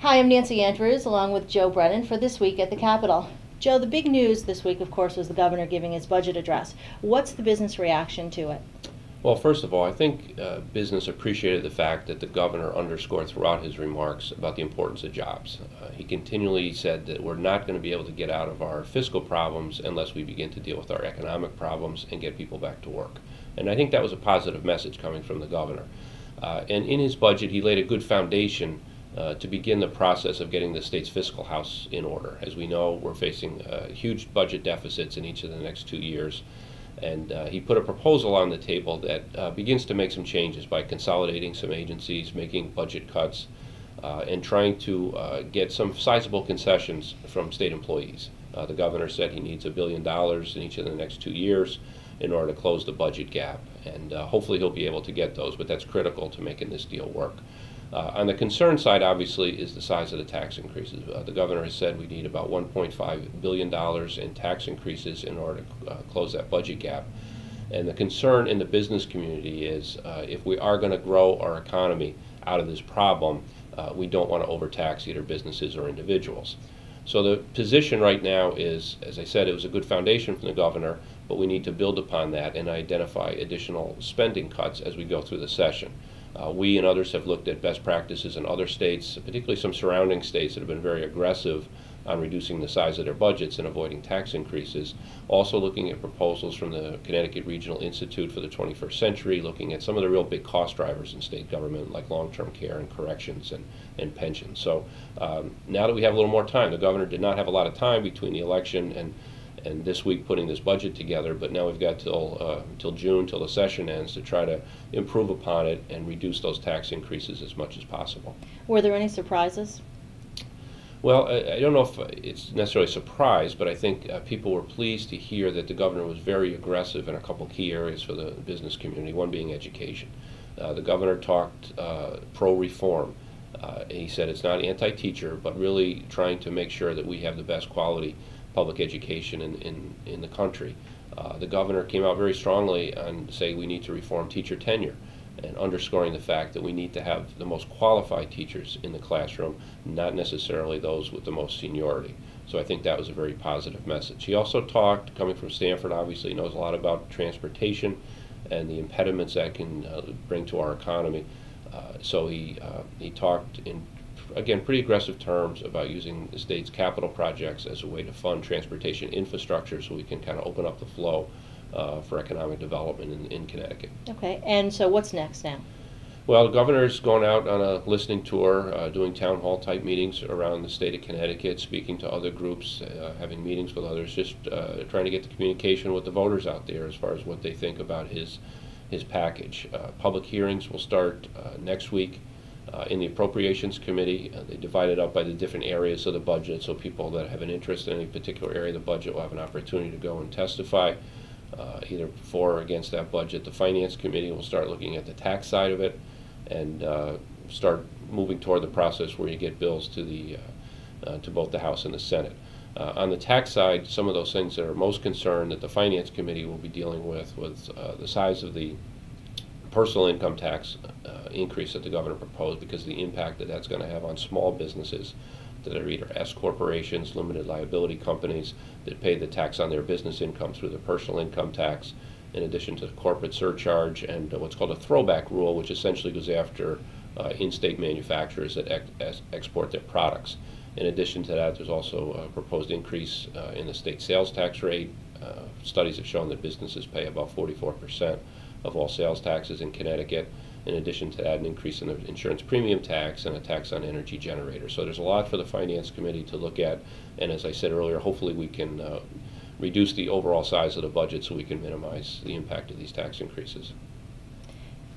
Hi, I'm Nancy Andrews, along with Joe Brennan for This Week at the Capitol. Joe, the big news this week, of course, was the governor giving his budget address. What's the business reaction to it? Well, first of all, I think business appreciated the fact that the governor underscored throughout his remarks about the importance of jobs. He continually said that we're not going to be able to get out of our fiscal problems unless we begin to deal with our economic problems and get people back to work. And I think that was a positive message coming from the governor. And in his budget, he laid a good foundation to begin the process of getting the state's fiscal house in order. As we know, we're facing huge budget deficits in each of the next 2 years. And he put a proposal on the table that begins to make some changes by consolidating some agencies, making budget cuts, and trying to get some sizable concessions from state employees. The governor said he needs $1 billion in each of the next 2 years in order to close the budget gap. And hopefully he'll be able to get those, but that's critical to making this deal work. On the concern side, obviously, is the size of the tax increases. The governor has said we need about $1.5 billion in tax increases in order to close that budget gap. And the concern in the business community is if we are going to grow our economy out of this problem, we don't want to overtax either businesses or individuals. So the position right now is, as I said, it was a good foundation from the governor, but we need to build upon that and identify additional spending cuts as we go through the session. We and others have looked at best practices in other states, particularly some surrounding states that have been very aggressive on reducing the size of their budgets and avoiding tax increases. Also looking at proposals from the Connecticut Regional Institute for the 21st Century, looking at some of the real big cost drivers in state government like long-term care and corrections and pensions. So now that we have a little more time, the governor did not have a lot of time between the election and this week putting this budget together, but now we've got till June, till the session ends, to try to improve upon it and reduce those tax increases as much as possible. Were there any surprises? Well, I don't know if it's necessarily a surprise, but I think people were pleased to hear that the governor was very aggressive in a couple key areas for the business community, one being education. The governor talked pro-reform. He said it's not anti-teacher, but really trying to make sure that we have the best quality public education in the country. The governor came out very strongly on saying we need to reform teacher tenure and underscoring the fact that we need to have the most qualified teachers in the classroom, not necessarily those with the most seniority. So I think that was a very positive message. He also talked, coming from Stanford, obviously knows a lot about transportation and the impediments that can bring to our economy. So he talked in, again, pretty aggressive terms about using the state's capital projects as a way to fund transportation infrastructure so we can kind of open up the flow for economic development in Connecticut. Okay, and so what's next now? Well, the governor's going out on a listening tour, doing town hall type meetings around the state of Connecticut, speaking to other groups, having meetings with others, just trying to get the communication with the voters out there as far as what they think about his package. Public hearings will start next week. In the Appropriations Committee, they divide it up by the different areas of the budget, so people that have an interest in any particular area of the budget will have an opportunity to go and testify, either for or against that budget. The Finance Committee will start looking at the tax side of it and start moving toward the process where you get bills to both the House and the Senate. On the tax side, some of those things that are most concerned that the Finance Committee will be dealing with was the size of the personal income tax increase that the governor proposed, because of the impact that that's going to have on small businesses that are either S corporations, limited liability companies that pay the tax on their business income through the personal income tax, in addition to the corporate surcharge and what's called a throwback rule, which essentially goes after in-state manufacturers that export their products. In addition to that, there's also a proposed increase in the state sales tax rate. Studies have shown that businesses pay about 44% of all sales taxes in Connecticut. In addition to that, an increase in the insurance premium tax and a tax on energy generators. So there's a lot for the Finance Committee to look at, and as I said earlier, hopefully we can reduce the overall size of the budget so we can minimize the impact of these tax increases.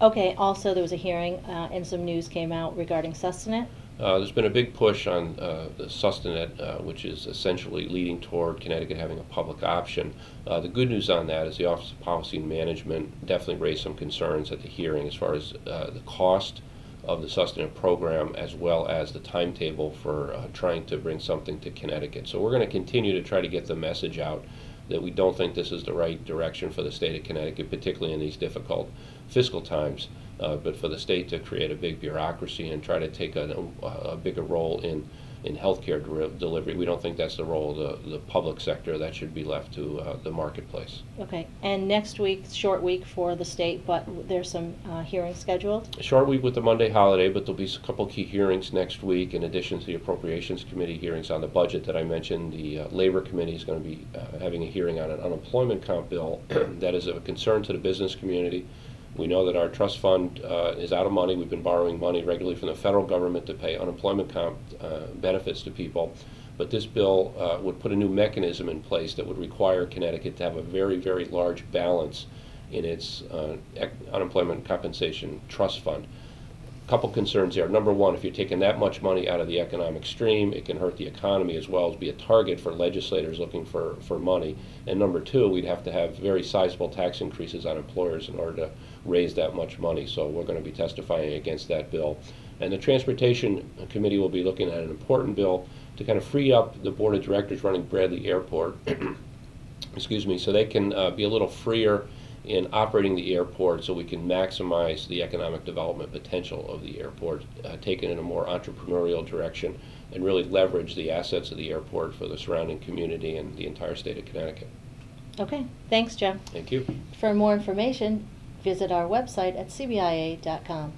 Okay, also there was a hearing and some news came out regarding SustiNet. There's been a big push on the SustiNet, which is essentially leading toward Connecticut having a public option. The good news on that is the Office of Policy and Management definitely raised some concerns at the hearing as far as the cost of the SustiNet program as well as the timetable for trying to bring something to Connecticut. So we're going to continue to try to get the message out that we don't think this is the right direction for the state of Connecticut, particularly in these difficult fiscal times. but for the state to create a big bureaucracy and try to take a bigger role in healthcare delivery, we don't think that's the role of the public sector. That should be left to the marketplace. Okay, and next week, short week for the state, but there's some hearings scheduled? A short week with the Monday holiday, but there'll be a couple key hearings next week in addition to the Appropriations Committee hearings on the budget that I mentioned. The Labor Committee is going to be having a hearing on an unemployment comp bill that is of a concern to the business community. We know that our trust fund is out of money. We've been borrowing money regularly from the federal government to pay unemployment comp benefits to people. But this bill would put a new mechanism in place that would require Connecticut to have a very, very large balance in its unemployment compensation trust fund. A couple concerns there. Number one, if you're taking that much money out of the economic stream, it can hurt the economy as well as be a target for legislators looking for money. And number two, we'd have to have very sizable tax increases on employers in order to raise that much money. So we're going to be testifying against that bill. And the Transportation Committee will be looking at an important bill to kind of free up the board of directors running Bradley Airport, excuse me, so they can be a little freer in operating the airport so we can maximize the economic development potential of the airport, take it in a more entrepreneurial direction, and really leverage the assets of the airport for the surrounding community and the entire state of Connecticut. Okay, thanks, Joe. Thank you. For more information, visit our website at cbia.com.